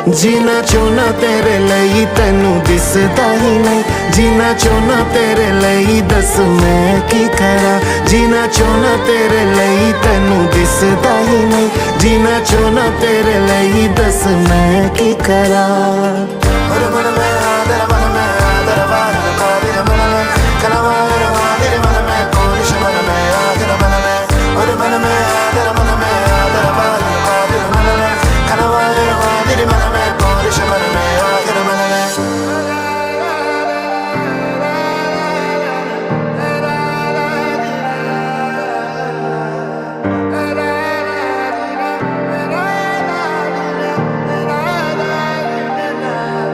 जीना चाहना तेरे लिए तेनू दिसदा ही नहीं, जीना चाहना तेरे लिए दस मैं की करा। जीना चाहना तेरे लिए तेनू दिसदा ही नहीं, जीना चाहना तेरे लिए दस मैं की करा।